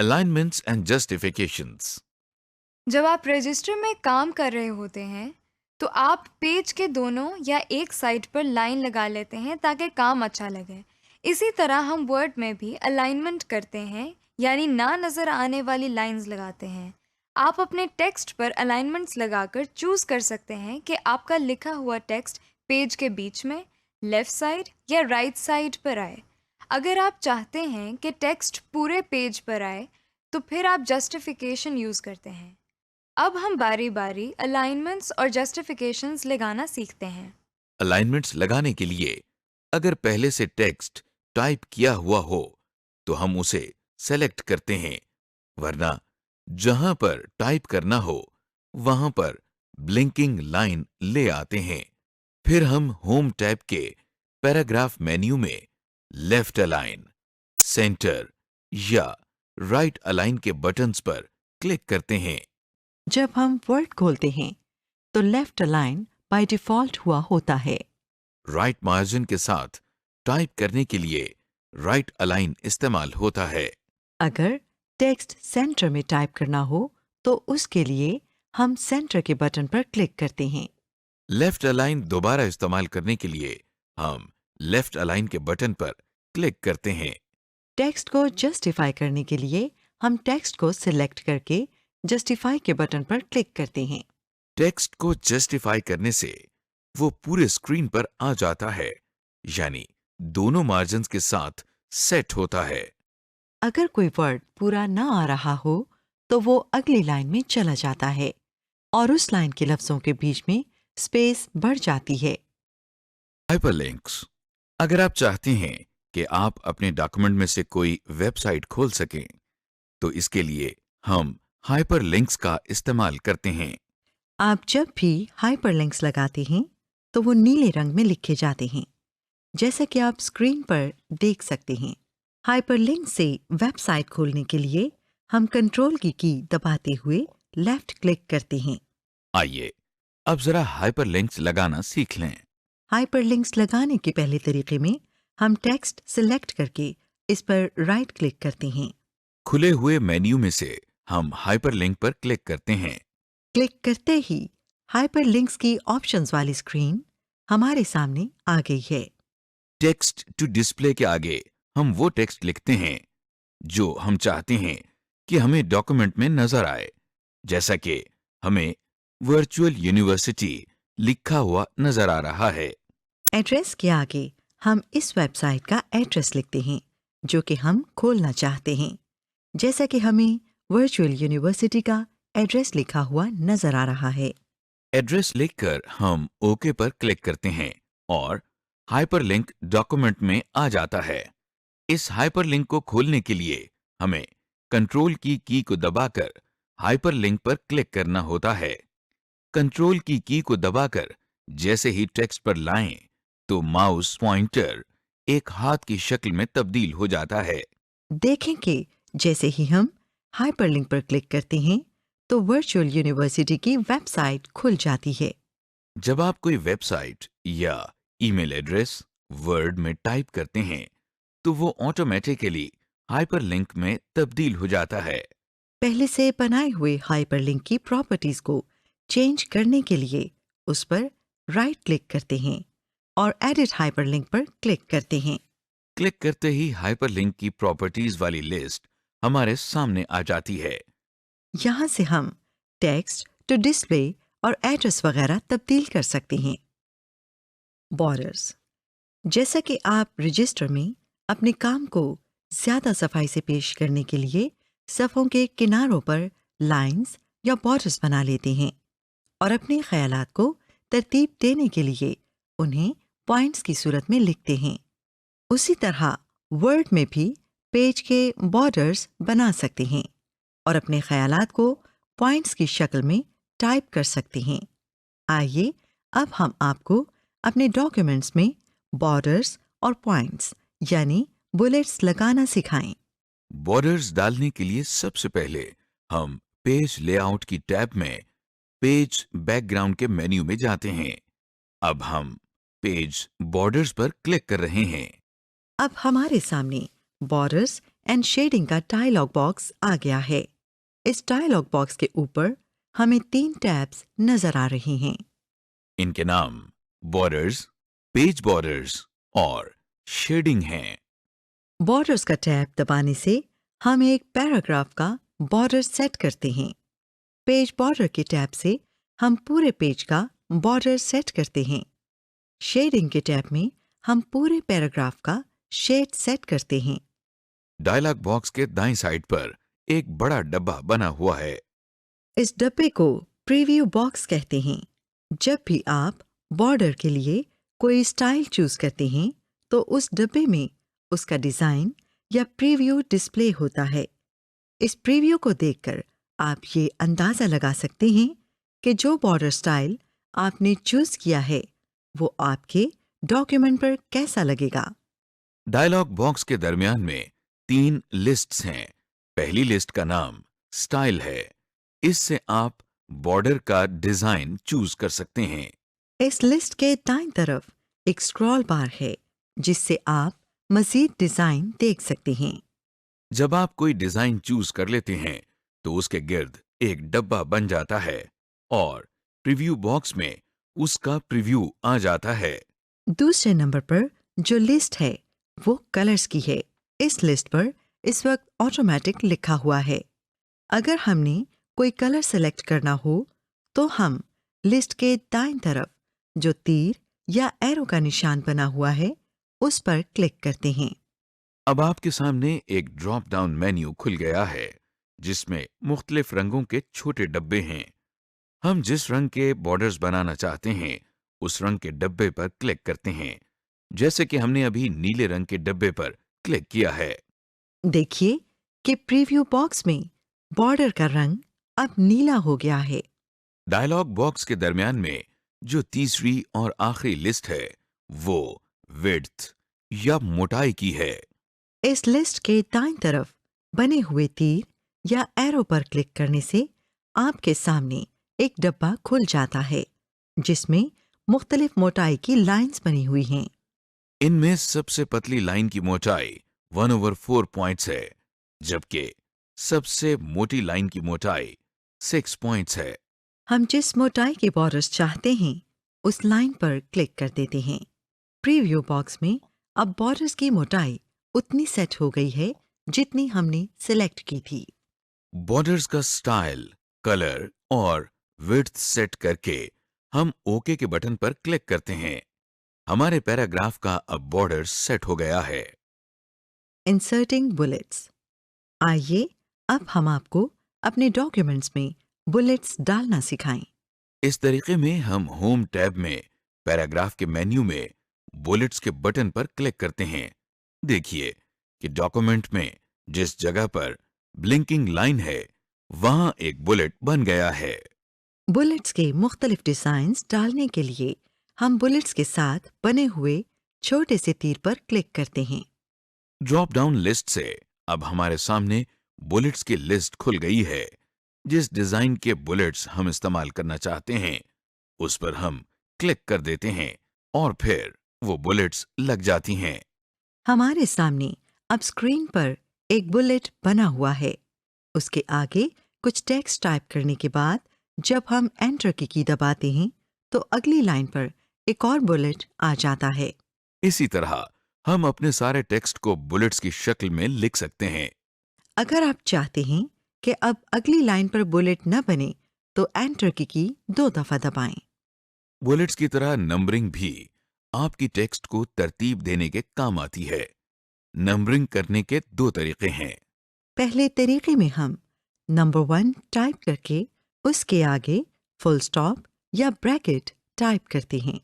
Alignments and justifications. जब आप register में काम कर रहे होते हैं, तो आप पेज के दोनों या एक साइड पर लाइन लगा लेते हैं ताकि काम अच्छा लगे। इसी तरह हम वर्ड में भी अलाइनमेंट करते हैं, यानी ना नज़र आने वाली लाइंस लगाते हैं। आप अपने टेक्स्ट पर अलाइनमेंट्स लगाकर चूज कर सकते हैं कि आपका लिखा हुआ टेक्स्ट पेज के बीच में, लेफ्ट साइड या राइट साइड पर आए। अगर आप चाहते हैं कि टेक्स्ट पूरे पेज पर आए, तो फिर आप जस्टिफिकेशन यूज़ करते हैं। अब हम बारी-बारी अलाइनमेंट्स और जस्टिफिकेशंस लगाना सीखते हैं। अलाइनमेंट्स लगाने के लिए अगर पहले से टेक्स्ट टाइप किया हुआ हो तो हम उसे सेलेक्ट करते हैं, वरना जहां पर टाइप करना हो वहां पर ब्लिंकिंग लाइन ले आते हैं। फिर हम होम टैब के पैराग्राफ मेन्यू में लेफ्ट अलाइन, सेंटर या राइट अलाइन के बटन्स पर क्लिक करते हैं। जब हम वर्ड खोलते हैं तो लेफ्ट अलाइन बाय डिफॉल्ट हुआ होता है। राइट मार्जिन के साथ टाइप करने के लिए राइट अलाइन इस्तेमाल होता है। अगर टेक्स्ट सेंटर में टाइप करना हो तो उसके लिए हम सेंटर के बटन पर क्लिक करते हैं। लेफ्ट अलाइन दोबारा इस्तेमाल करने के लिए हम लेफ्ट अलाइन के बटन पर क्लिक करते हैं। टेक्स्ट को जस्टिफाई करने के लिए हम टेक्स्ट को सिलेक्ट करके जस्टिफाई के बटन पर क्लिक करते हैं। टेक्स्ट को जस्टिफाई करने से वो पूरे स्क्रीन पर आ जाता है, यानी दोनों मार्जिन्स के साथ सेट होता है। अगर कोई वर्ड पूरा ना आ रहा हो तो वो अगली लाइन में चला जाता है और उस लाइन के लफ्जों के बीच में स्पेस बढ़ जाती है। हाइपरलिंक्स। अगर आप चाहते हैं कि आप अपने डॉक्यूमेंट में से कोई वेबसाइट खोल सकें, तो इसके लिए हम हाइपरलिंक्स का इस्तेमाल करते हैं। आप जब भी हाइपरलिंक्स लगाते हैं तो वो नीले रंग में लिखे जाते हैं, जैसा कि आप स्क्रीन पर देख सकते हैं। हाइपरलिंक से वेबसाइट खोलने के लिए हम कंट्रोल की दबाते हुए लेफ्ट क्लिक करते हैं। आइए अब जरा हाइपरलिंक्स लगाना सीख लें। हाइपरलिंक्स लगाने के पहले तरीके में हम टेक्स्ट सिलेक्ट करके इस पर राइट क्लिक करते हैं। खुले हुए मेन्यू में से हम हाइपरलिंक पर क्लिक करते हैं। क्लिक करते ही हाइपरलिंक्स की ऑप्शंस वाली स्क्रीन हमारे सामने आ गई है। टेक्स्ट टू डिस्प्ले के आगे हम वो टेक्स्ट लिखते हैं जो हम चाहते हैं कि हमें डॉक्यूमेंट में नजर आए, जैसा कि हमें वर्चुअल यूनिवर्सिटी लिखा हुआ नजर आ रहा है। एड्रेस के आगे हम इस वेबसाइट का एड्रेस लिखते हैं जो कि हम खोलना चाहते हैं, जैसा कि हमें वर्चुअल यूनिवर्सिटी का एड्रेस लिखा हुआ नजर आ रहा है। एड्रेस लिखकर हम ओके पर क्लिक करते हैं और हाइपरलिंक डॉक्यूमेंट में आ जाता है। इस हाइपरलिंक को खोलने के लिए हमें कंट्रोल की को दबाकर हाइपरलिंक पर क्लिक करना होता है। कंट्रोल की को दबाकर जैसे ही टेक्स्ट पर लाएं तो माउस पॉइंटर एक हाथ की शक्ल में तब्दील हो जाता है। देखें कि जैसे ही हम हाइपरलिंक पर क्लिक करते हैं तो वर्चुअल यूनिवर्सिटी की वेबसाइट खुल जाती है। जब आप कोई वेबसाइट या ईमेल एड्रेस वर्ड में टाइप करते हैं तो वो ऑटोमेटिकली हाइपरलिंक में तब्दील हो जाता है। पहले से बनाए हुए हाइपरलिंक की प्रॉपर्टीज को चेंज करने के लिए उस पर राइट क्लिक करते हैं और एडिट हाइपरलिंक पर क्लिक करते हैं। क्लिक करते ही हाइपरलिंक की प्रॉपर्टीज वाली लिस्ट हमारे सामने आ जाती है। यहाँ से हम टेक्स्ट टू डिस्प्ले और एड्रेस वगैरह तब्दील कर सकते हैं। बॉर्डर्स। जैसा कि आप रजिस्टर में अपने काम को ज्यादा सफाई से पेश करने के लिए सफ़ों के किनारों पर लाइंस या बॉर्डर्स बना लेते हैं और अपने ख्यालात को तरतीब देने के लिए उन्हें पॉइंट्स की सूरत में लिखते हैं, उसी तरह वर्ड में भी पेज के बॉर्डर्स बना सकते हैं और अपने ख्यालात को पॉइंट्स की शक्ल में टाइप कर सकते हैं। आइए अब हम आपको अपने डॉक्यूमेंट्स में बॉर्डर्स और पॉइंट्स यानी बुलेट्स लगाना सिखाएं। बॉर्डर्स डालने के लिए सबसे पहले हम पेज लेआउट की टैब में पेज बैकग्राउंड के मेन्यू में जाते हैं। अब हम पेज बॉर्डर्स पर क्लिक कर रहे हैं। अब हमारे सामने बॉर्डर्स एंड शेडिंग का डायलॉग बॉक्स आ गया है। इस डायलॉग बॉक्स के ऊपर हमें 3 टैब्स नजर आ रहे हैं। इनके नाम बॉर्डर्स, पेज बॉर्डर्स और शेडिंग हैं। बॉर्डर्स का टैब दबाने से हम एक पैराग्राफ का बॉर्डर सेट करते हैं। पेज बॉर्डर के टैब से हम पूरे पेज का बॉर्डर सेट करते हैं। शेडिंग के टैब में हम पूरे पैराग्राफ का शेड सेट करते हैं। डायलॉग बॉक्स के दाईं साइड पर एक बड़ा डब्बा बना हुआ है। इस डब्बे को प्रीव्यू बॉक्स कहते हैं। जब भी आप बॉर्डर के लिए कोई स्टाइल चूज करते हैं तो उस डब्बे में उसका डिजाइन या प्रीव्यू डिस्प्ले होता है। इस प्रीव्यू को देखकर आप ये अंदाजा लगा सकते हैं कि जो बॉर्डर स्टाइल आपने चूज किया है वो आपके डॉक्यूमेंट पर कैसा लगेगा। डायलॉग बॉक्स के दरमियान में 3 लिस्ट्स हैं। पहली लिस्ट का नाम स्टाइल है। इससे आप बॉर्डर का डिजाइन चूज कर सकते हैं। इस लिस्ट के दाईं तरफ एक स्क्रॉल बार है जिससे आप मजीद डिजाइन देख सकते हैं। जब आप कोई डिजाइन चूज कर लेते हैं तो उसके गिर्द एक डब्बा बन जाता है और प्रीव्यू बॉक्स में उसका प्रीव्यू आ जाता है। दूसरे नंबर पर जो लिस्ट है वो कलर्स की है। इस लिस्ट पर इस वक्त ऑटोमेटिक लिखा हुआ है। अगर हमने कोई कलर सेलेक्ट करना हो तो हम लिस्ट के दाईं तरफ जो तीर या एरो का निशान बना हुआ है उस पर क्लिक करते हैं। अब आपके सामने एक ड्रॉप डाउन मेन्यू खुल गया है जिसमें मुख्तलिफ रंगों के छोटे डब्बे हैं। हम जिस रंग के बॉर्डर्स बनाना चाहते हैं उस रंग के डब्बे पर क्लिक करते हैं, जैसे कि हमने अभी नीले रंग के डब्बे पर क्लिक किया है। देखिए कि प्रीव्यू बॉक्स में बॉर्डर का रंग अब नीला हो गया है। डायलॉग बॉक्स के दरमियान में जो तीसरी और आखिरी लिस्ट है वो विड्थ या मोटाई की है। इस लिस्ट के दाईं तरफ बने हुए तीर या एरो पर क्लिक करने से आपके सामने एक डब्बा खुल जाता है जिसमें मुख्तलिफ मोटाई की लाइंस बनी हुई हैं। इनमें सबसे पतली लाइन की मोटाई 1/4 पॉइंट्स है, जबकि सबसे मोटी लाइन की मोटाई 6 पॉइंट्स है। हम जिस मोटाई के बॉर्डर्स चाहते हैं उस लाइन पर क्लिक कर देते हैं। प्रीव्यू बॉक्स में अब बॉर्डर्स की मोटाई उतनी सेट हो गई है जितनी हमने सिलेक्ट की थी। बॉर्डर्स का स्टाइल, कलर और विड्थ सेट करके हम ओके के बटन पर क्लिक करते हैं। हमारे पैराग्राफ का अब बॉर्डर सेट हो गया है। Inserting bullets. आइए अब हम आपको अपने डॉक्यूमेंट्स में बुलेट्स डालना सिखाएं। इस तरीके में हम होम टैब में पैराग्राफ के मेन्यू में बुलेट्स के बटन पर क्लिक करते हैं। देखिए कि डॉक्यूमेंट में जिस जगह पर ब्लिंकिंग लाइन है वहां एक बुलेट बन गया है। बुलेट्स के मुख्तलिफ डिजाइन्स डालने के लिए हम बुलेट्स के साथ बने हुए छोटे से तीर पर क्लिक करते हैं। ड्रॉप डाउन लिस्ट से अब हमारे सामने बुलेट्स की लिस्ट खुल गई है। जिस डिजाइन के बुलेट्स हम इस्तेमाल करना चाहते हैं उस पर हम क्लिक कर देते हैं और फिर वो बुलेट्स लग जाती हैं। हमारे सामने अब स्क्रीन पर एक बुलेट बना हुआ है। उसके आगे कुछ टेक्स्ट टाइप करने के बाद जब हम एंटर की दबाते हैं तो अगली लाइन पर एक और बुलेट आ जाता है। इसी तरह हम अपने सारे टेक्स्ट को बुलेट्स की शक्ल में लिख सकते हैं। अगर आप चाहते हैं कि अब अगली लाइन पर बुलेट न बने तो एंटर की 2 दफा दबाएं। बुलेट्स की तरह नंबरिंग भी आपकी टेक्स्ट को तरतीब देने के काम आती है। नंबरिंग करने के 2 तरीके हैं। पहले तरीके में हम नंबर 1 टाइप करके उसके आगे फुल स्टॉप या ब्रैकेट टाइप करते हैं।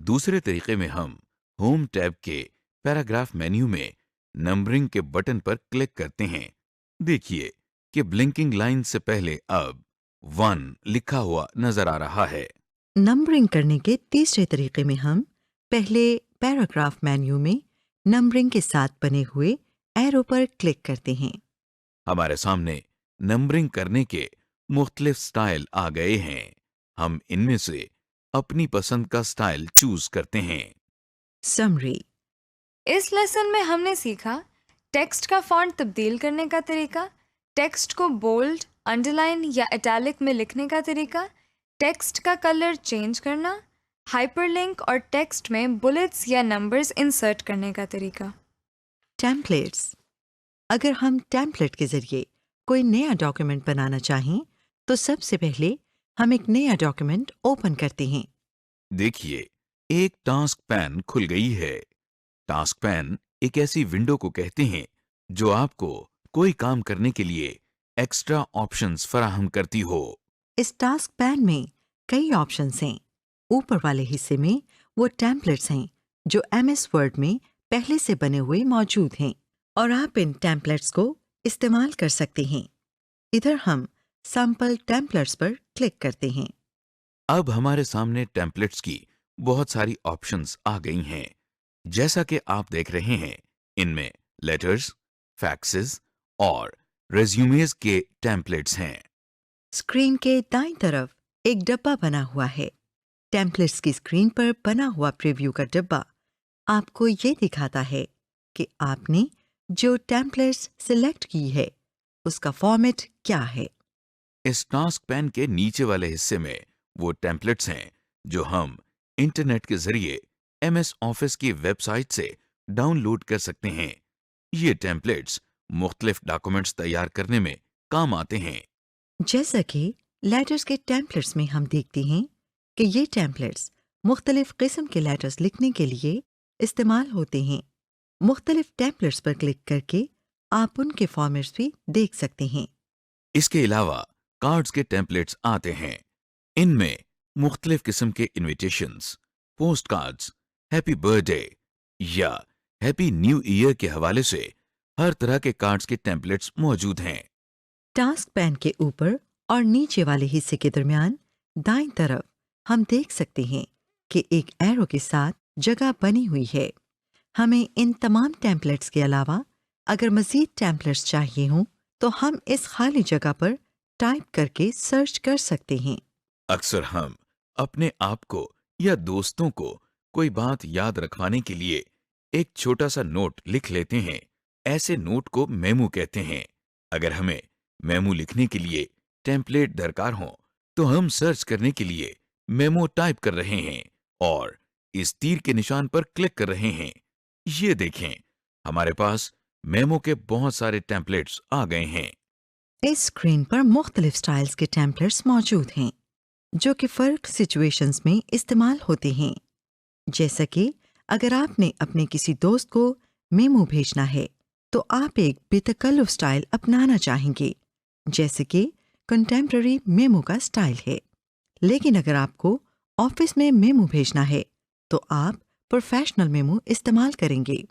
दूसरे तरीके में हम होम टैब के पैराग्राफ मेन्यू में नंबरिंग के बटन पर क्लिक करते हैं। देखिए कि ब्लिंकिंग लाइन से पहले अब 1 लिखा हुआ नजर आ रहा है। नंबरिंग करने के तीसरे तरीके में हम पहले पैराग्राफ मेन्यू में नंबरिंग के साथ बने हुए एरो पर क्लिक करते हैं। हमारे सामने नंबरिंग करने के मुख्तलिफ स्टाइल आ गए हैं। हम इनमें से अपनी पसंद का स्टाइल चूज करते हैं। समरी। इस लेसन में हमने सीखा टेक्स्ट का फॉन्ट तब्दील करने का तरीका, टेक्स्ट को बोल्ड, अंडरलाइन या इटैलिक में लिखने का तरीका, टेक्स्ट का कलर चेंज करना, हाइपरलिंक और टेक्स्ट में बुलेट्स या नंबर्स इंसर्ट करने का तरीका। टेम्पलेट्स। अगर हम टेम्पलेट के जरिए कोई नया डॉक्यूमेंट बनाना चाहें तो सबसे पहले हम एक नया डॉक्यूमेंट ओपन करते हैं। देखिए, एक टास्क पैन खुल गई है। टास्क पैन एक ऐसी विंडो को कहते हैं जो आपको कोई काम करने के लिए एक्स्ट्रा ऑप्शंस फराहम करती हो। इस टास्क पैन में कई ऑप्शंस हैं। ऊपर वाले हिस्से में वो टेम्पलेट्स हैं जो MS वर्ड में पहले से बने हुए मौजूद हैं और आप इन टेम्पलेट्स को इस्तेमाल कर सकते हैं। इधर हम सैंपल टेम्पलेट्स पर क्लिक करते हैं। अब हमारे सामने टेम्पलेट्स की बहुत सारी ऑप्शंस आ गई हैं। जैसा कि आप देख रहे हैं, इनमें लेटर्स, फैक्सेस और रेज्यूमेस के टेम्पलेट्स हैं। स्क्रीन के दाईं तरफ एक डब्बा बना हुआ है। टेम्पलेट्स की स्क्रीन पर बना हुआ प्रीव्यू का डब्बा आपको ये दिखाता है कि आपने जो टेम्पलेट्स सिलेक्ट की है उसका फॉर्मेट क्या है। इस टास्क पैन के नीचे वाले हिस्से में वो टेम्पलेट्स हैं जो हम इंटरनेट के जरिए MS ऑफिस की वेबसाइट से डाउनलोड कर सकते हैं। ये टेम्पलेट्स मुख्तलिफ डॉक्यूमेंट्स तैयार करने में काम आते हैं। जैसा कि लेटर्स के टेम्पलेट्स में हम देखते हैं कि ये टेम्पलेट्स मुख्तलिफ किस्म के लेटर्स लिखने के लिए इस्तेमाल होते हैं। मुख्तलिफ टेम्पलेट्स पर क्लिक करके आप उनके फॉर्मेट्स भी देख सकते हैं। इसके अलावा कार्ड्स के टेम्पलेट्स आते हैं। इनमें मुख्तलिफ किस्म के invitations, post cards, happy birthday या हैप्पी न्यू ईयर के हवाले से हर तरह के कार्ड्स के टेम्पलेट्स मौजूद हैं। टास्क पैन के ऊपर और नीचे वाले हिस्से के दरमियान दाईं तरफ हम देख सकते हैं कि एक एरो के साथ जगह बनी हुई है। हमें इन तमाम टेम्पलेट्स के अलावा अगर मज़ीद टेम्पलेट्स चाहिए हों तो हम इस खाली जगह पर टाइप करके सर्च कर सकते हैं। अक्सर हम अपने आप को या दोस्तों को कोई बात याद रखवाने के लिए एक छोटा सा नोट लिख लेते हैं। ऐसे नोट को मेमो कहते हैं। अगर हमें मेमो लिखने के लिए टेम्पलेट दरकार हो तो हम सर्च करने के लिए मेमो टाइप कर रहे हैं और इस तीर के निशान पर क्लिक कर रहे हैं। ये देखें, हमारे पास मेमो के बहुत सारे टेम्पलेट्स आ गए हैं। इस स्क्रीन पर मुख्तलिफ स्टाइल्स के टेम्पलेट्स मौजूद हैं जो कि फ़र्क सिचुएशंस में इस्तेमाल होते हैं। जैसा कि अगर आपने अपने किसी दोस्त को मेमो भेजना है तो आप एक बेतकल्लुफ़ स्टाइल अपनाना चाहेंगे, जैसे कि कंटेम्प्रेरी मेमो का स्टाइल है। लेकिन अगर आपको ऑफिस में मेमो भेजना है तो आप प्रोफेशनल मेमो इस्तेमाल करेंगे।